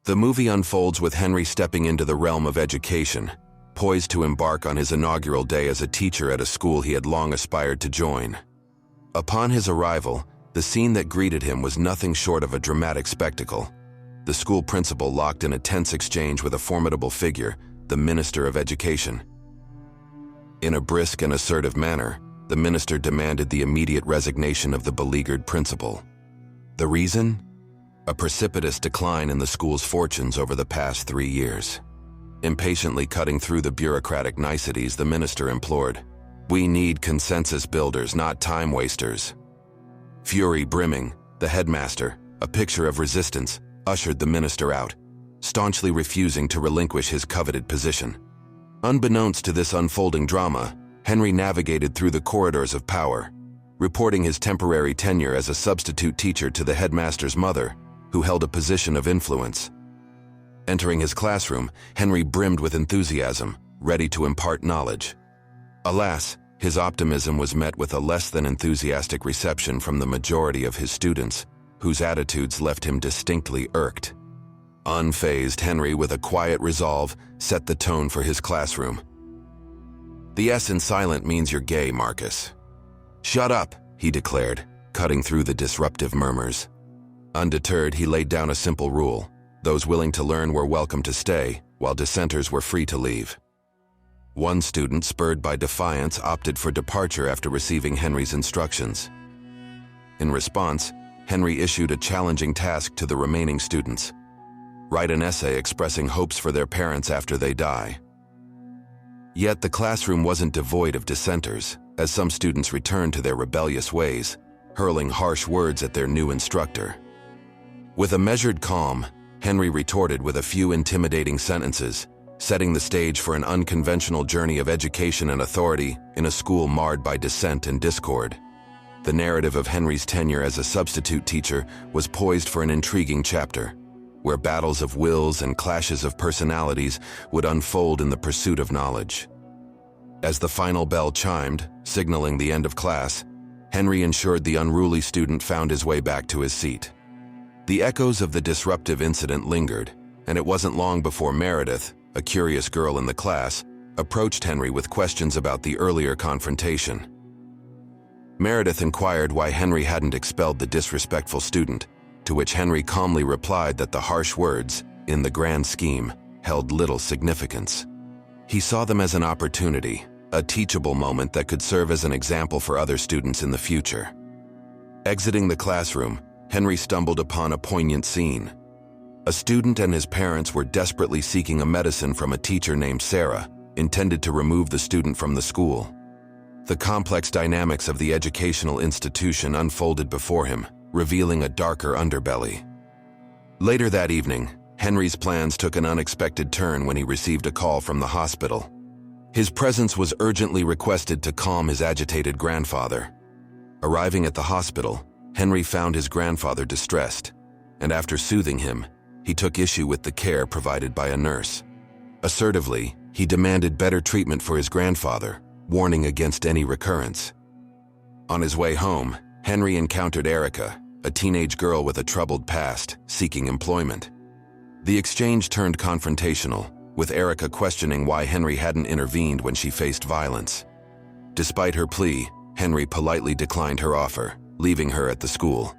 The movie unfolds with Henry stepping into the realm of education, poised to embark on his inaugural day as a teacher at a school he had long aspired to join. Upon his arrival, the scene that greeted him was nothing short of a dramatic spectacle. The school principal locked in a tense exchange with a formidable figure, the Minister of Education. In a brisk and assertive manner, the minister demanded the immediate resignation of the beleaguered principal. The reason? A precipitous decline in the school's fortunes over the past 3 years. Impatiently cutting through the bureaucratic niceties, the minister implored, "We need consensus builders, not time wasters." Fury brimming, the headmaster, a picture of resistance, ushered the minister out, staunchly refusing to relinquish his coveted position. Unbeknownst to this unfolding drama, Henry navigated through the corridors of power, reporting his temporary tenure as a substitute teacher to the headmaster's mother, who held a position of influence. Entering his classroom, Henry brimmed with enthusiasm, ready to impart knowledge. Alas, his optimism was met with a less than enthusiastic reception from the majority of his students, whose attitudes left him distinctly irked. Unfazed, Henry, with a quiet resolve, set the tone for his classroom. "The S in silent means you're gay, Marcus." "Shut up," he declared, cutting through the disruptive murmurs. Undeterred, he laid down a simple rule. Those willing to learn were welcome to stay, while dissenters were free to leave. One student, spurred by defiance, opted for departure after receiving Henry's instructions. In response, Henry issued a challenging task to the remaining students: write an essay expressing hopes for their parents after they die. Yet the classroom wasn't devoid of dissenters, as some students returned to their rebellious ways, hurling harsh words at their new instructor. With a measured calm, Henry retorted with a few intimidating sentences, setting the stage for an unconventional journey of education and authority in a school marred by dissent and discord. The narrative of Henry's tenure as a substitute teacher was poised for an intriguing chapter, where battles of wills and clashes of personalities would unfold in the pursuit of knowledge. As the final bell chimed, signaling the end of class, Henry ensured the unruly student found his way back to his seat. The echoes of the disruptive incident lingered, and it wasn't long before Meredith, a curious girl in the class, approached Henry with questions about the earlier confrontation. Meredith inquired why Henry hadn't expelled the disrespectful student, to which Henry calmly replied that the harsh words, in the grand scheme, held little significance. He saw them as an opportunity, a teachable moment that could serve as an example for other students in the future. Exiting the classroom, Henry stumbled upon a poignant scene. A student and his parents were desperately seeking a medicine from a teacher named Sarah, intended to remove the student from the school. The complex dynamics of the educational institution unfolded before him, revealing a darker underbelly. Later that evening, Henry's plans took an unexpected turn when he received a call from the hospital. His presence was urgently requested to calm his agitated grandfather. Arriving at the hospital, Henry found his grandfather distressed, and after soothing him, he took issue with the care provided by a nurse. Assertively, he demanded better treatment for his grandfather, warning against any recurrence. On his way home, Henry encountered Erica, a teenage girl with a troubled past, seeking employment. The exchange turned confrontational, with Erica questioning why Henry hadn't intervened when she faced violence. Despite her plea, Henry politely declined her offer, leaving her at the school.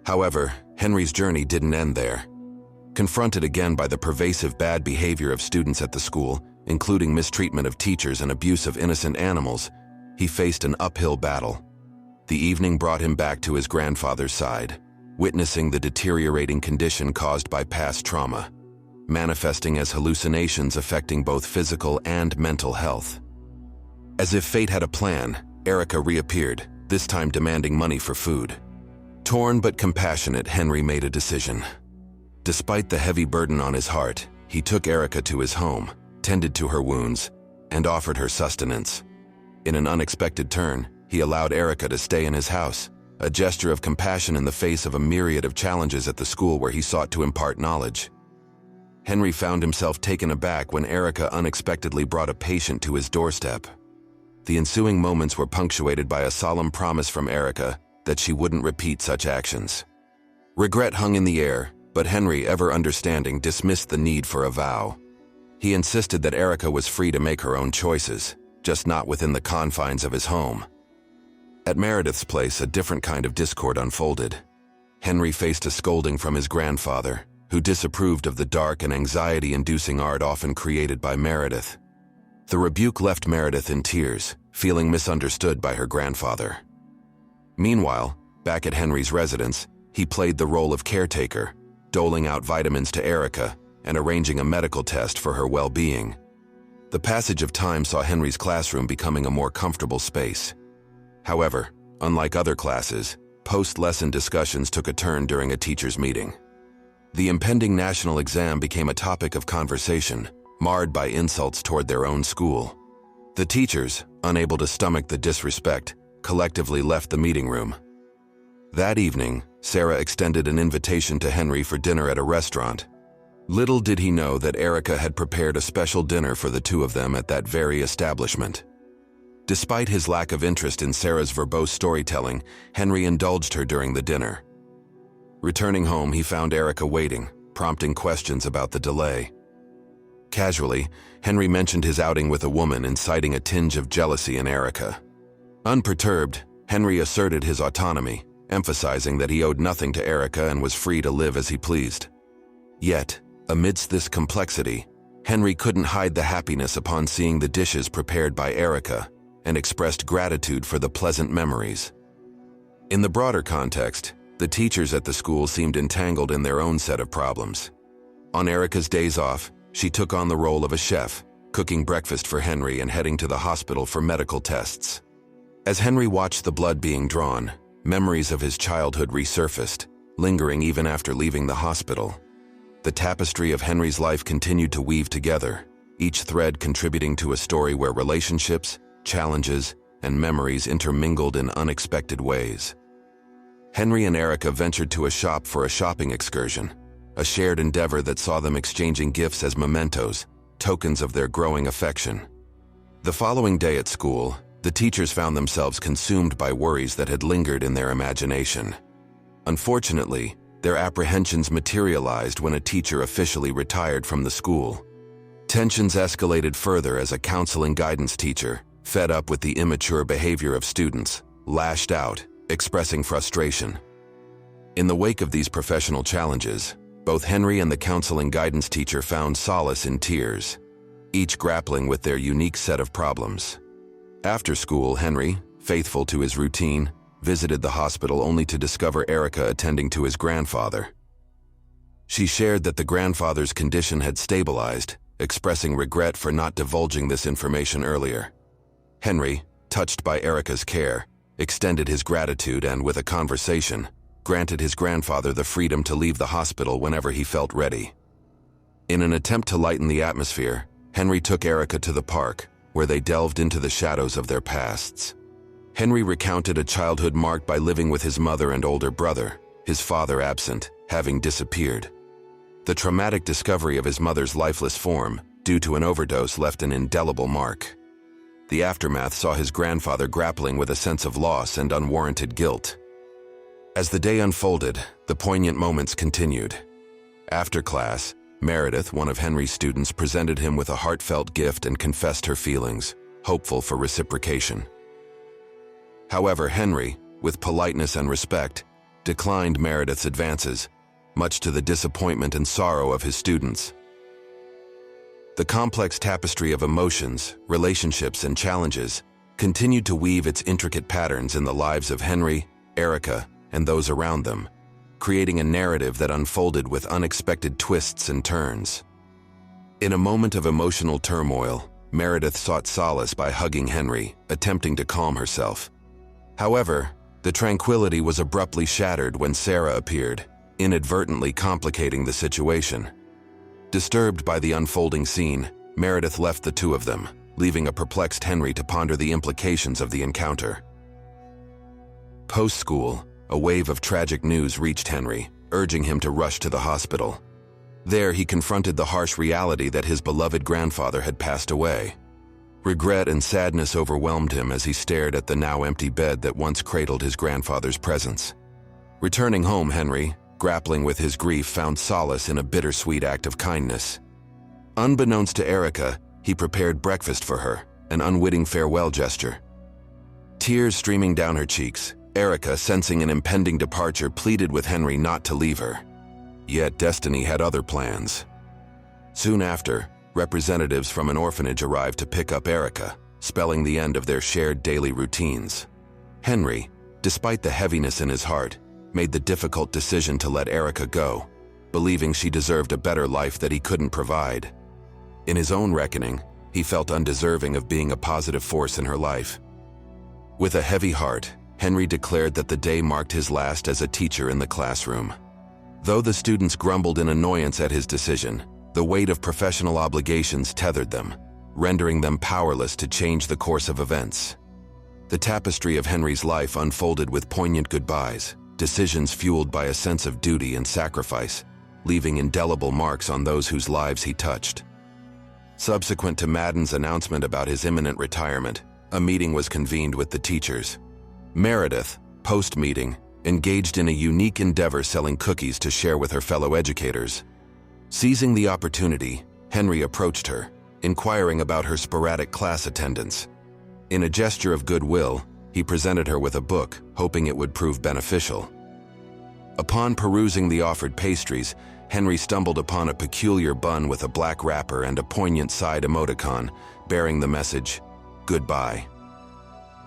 However, Henry's journey didn't end there. Confronted again by the pervasive bad behavior of students at the school, including mistreatment of teachers and abuse of innocent animals, he faced an uphill battle. The evening brought him back to his grandfather's side, witnessing the deteriorating condition caused by past trauma, manifesting as hallucinations affecting both physical and mental health. As if fate had a plan, Erica reappeared, this time demanding money for food. Torn but compassionate, Henry made a decision. Despite the heavy burden on his heart, he took Erica to his home, tended to her wounds, and offered her sustenance. In an unexpected turn, he allowed Erica to stay in his house, a gesture of compassion in the face of a myriad of challenges at the school where he sought to impart knowledge. Henry found himself taken aback when Erica unexpectedly brought a patient to his doorstep. The ensuing moments were punctuated by a solemn promise from Erica that she wouldn't repeat such actions. Regret hung in the air, but Henry, ever understanding, dismissed the need for a vow. He insisted that Erica was free to make her own choices, just not within the confines of his home. At Meredith's place, a different kind of discord unfolded. Henry faced a scolding from his grandfather, who disapproved of the dark and anxiety-inducing art often created by Meredith. The rebuke left Meredith in tears, feeling misunderstood by her grandfather. Meanwhile, back at Henry's residence, he played the role of caretaker, doling out vitamins to Erica and arranging a medical test for her well-being. The passage of time saw Henry's classroom becoming a more comfortable space. However, unlike other classes, post-lesson discussions took a turn during a teachers' meeting. The impending national exam became a topic of conversation, marred by insults toward their own school. The teachers, unable to stomach the disrespect, collectively left the meeting room. That evening, Sarah extended an invitation to Henry for dinner at a restaurant. Little did he know that Erica had prepared a special dinner for the two of them at that very establishment. Despite his lack of interest in Sarah's verbose storytelling, Henry indulged her during the dinner. Returning home, he found Erica waiting, prompting questions about the delay. Casually, Henry mentioned his outing with a woman, inciting a tinge of jealousy in Erica. Unperturbed, Henry asserted his autonomy, emphasizing that he owed nothing to Erica and was free to live as he pleased. Yet, amidst this complexity, Henry couldn't hide the happiness upon seeing the dishes prepared by Erica and expressed gratitude for the pleasant memories. In the broader context, the teachers at the school seemed entangled in their own set of problems. On Erica's days off, she took on the role of a chef, cooking breakfast for Henry and heading to the hospital for medical tests. As Henry watched the blood being drawn, memories of his childhood resurfaced, lingering even after leaving the hospital. The tapestry of Henry's life continued to weave together, each thread contributing to a story where relationships, challenges, and memories intermingled in unexpected ways. Henry and Erica ventured to a shop for a shopping excursion, a shared endeavor that saw them exchanging gifts as mementos, tokens of their growing affection. The following day at school, the teachers found themselves consumed by worries that had lingered in their imagination. Unfortunately, their apprehensions materialized when a teacher officially retired from the school. Tensions escalated further as a counseling guidance teacher, fed up with the immature behavior of students, lashed out, expressing frustration. In the wake of these professional challenges, both Henry and the counseling guidance teacher found solace in tears, each grappling with their unique set of problems. After school, Henry, faithful to his routine, visited the hospital only to discover Erica attending to his grandfather. She shared that the grandfather's condition had stabilized, expressing regret for not divulging this information earlier. Henry, touched by Erica's care, extended his gratitude and, with a conversation, granted his grandfather the freedom to leave the hospital whenever he felt ready. In an attempt to lighten the atmosphere, Henry took Erica to the park, where they delved into the shadows of their pasts. Henry recounted a childhood marked by living with his mother and older brother, his father absent, having disappeared. The traumatic discovery of his mother's lifeless form, due to an overdose, left an indelible mark. The aftermath saw his grandfather grappling with a sense of loss and unwarranted guilt. As the day unfolded, the poignant moments continued. After class, Meredith, one of Henry's students, presented him with a heartfelt gift and confessed her feelings, hopeful for reciprocation. However, Henry, with politeness and respect, declined Meredith's advances, much to the disappointment and sorrow of his students. The complex tapestry of emotions, relationships, and challenges continued to weave its intricate patterns in the lives of Henry, Erica, and those around them, creating a narrative that unfolded with unexpected twists and turns. In a moment of emotional turmoil, Meredith sought solace by hugging Henry, attempting to calm herself. However, the tranquility was abruptly shattered when Sarah appeared, inadvertently complicating the situation. Disturbed by the unfolding scene, Meredith left the two of them, leaving a perplexed Henry to ponder the implications of the encounter. Post-school, a wave of tragic news reached Henry, urging him to rush to the hospital. There, he confronted the harsh reality that his beloved grandfather had passed away. Regret and sadness overwhelmed him as he stared at the now empty bed that once cradled his grandfather's presence. Returning home, Henry, grappling with his grief, found solace in a bittersweet act of kindness. Unbeknownst to Erica, he prepared breakfast for her, an unwitting farewell gesture. Tears streaming down her cheeks, Erica, sensing an impending departure, pleaded with Henry not to leave her. Yet destiny had other plans. Soon after, representatives from an orphanage arrived to pick up Erica, spelling the end of their shared daily routines. Henry, despite the heaviness in his heart, made the difficult decision to let Erica go, believing she deserved a better life that he couldn't provide. In his own reckoning, he felt undeserving of being a positive force in her life. With a heavy heart, Henry declared that the day marked his last as a teacher in the classroom. Though the students grumbled in annoyance at his decision, the weight of professional obligations tethered them, rendering them powerless to change the course of events. The tapestry of Henry's life unfolded with poignant goodbyes, decisions fueled by a sense of duty and sacrifice, leaving indelible marks on those whose lives he touched. Subsequent to Madden's announcement about his imminent retirement, a meeting was convened with the teachers. Meredith, post-meeting, engaged in a unique endeavor selling cookies to share with her fellow educators. Seizing the opportunity, Henry approached her, inquiring about her sporadic class attendance. In a gesture of goodwill, he presented her with a book, hoping it would prove beneficial. Upon perusing the offered pastries, Henry stumbled upon a peculiar bun with a black wrapper and a poignant side emoticon, bearing the message, "Goodbye."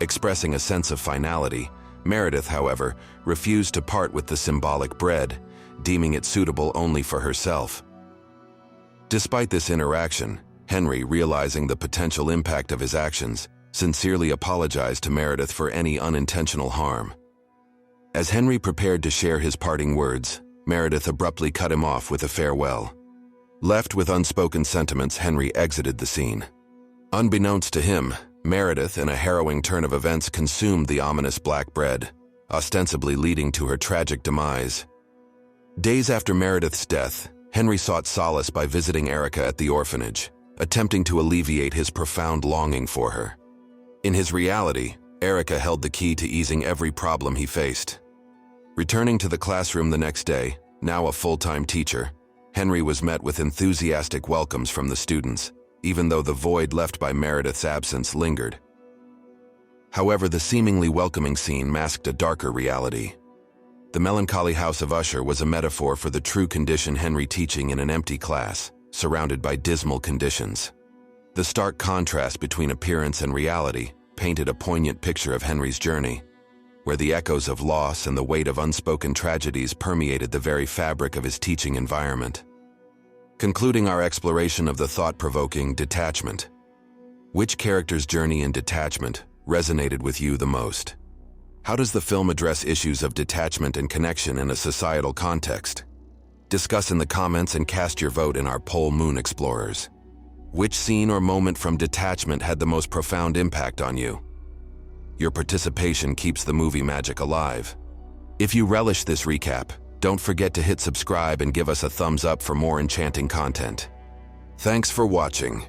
Expressing a sense of finality, Meredith, however, refused to part with the symbolic bread, deeming it suitable only for herself. Despite this interaction, Henry, realizing the potential impact of his actions, sincerely apologized to Meredith for any unintentional harm. As Henry prepared to share his parting words, Meredith abruptly cut him off with a farewell. Left with unspoken sentiments, Henry exited the scene. Unbeknownst to him, Meredith, in a harrowing turn of events, consumed the ominous black bread, ostensibly leading to her tragic demise. Days after Meredith's death, Henry sought solace by visiting Erica at the orphanage, attempting to alleviate his profound longing for her. In his reality, Erica held the key to easing every problem he faced. Returning to the classroom the next day, now a full-time teacher, Henry was met with enthusiastic welcomes from the students, even though the void left by Meredith's absence lingered. However, the seemingly welcoming scene masked a darker reality. The melancholy house of Usher was a metaphor for the true condition Henry teaching in an empty class, surrounded by dismal conditions. The stark contrast between appearance and reality painted a poignant picture of Henry's journey, where the echoes of loss and the weight of unspoken tragedies permeated the very fabric of his teaching environment. Concluding our exploration of the thought-provoking Detachment, which character's journey in Detachment resonated with you the most? How does the film address issues of detachment and connection in a societal context? Discuss in the comments and cast your vote in our poll, Moon Explorers. Which scene or moment from Detachment had the most profound impact on you? Your participation keeps the movie magic alive. If you relish this recap, don't forget to hit subscribe and give us a thumbs up for more enchanting content. Thanks for watching.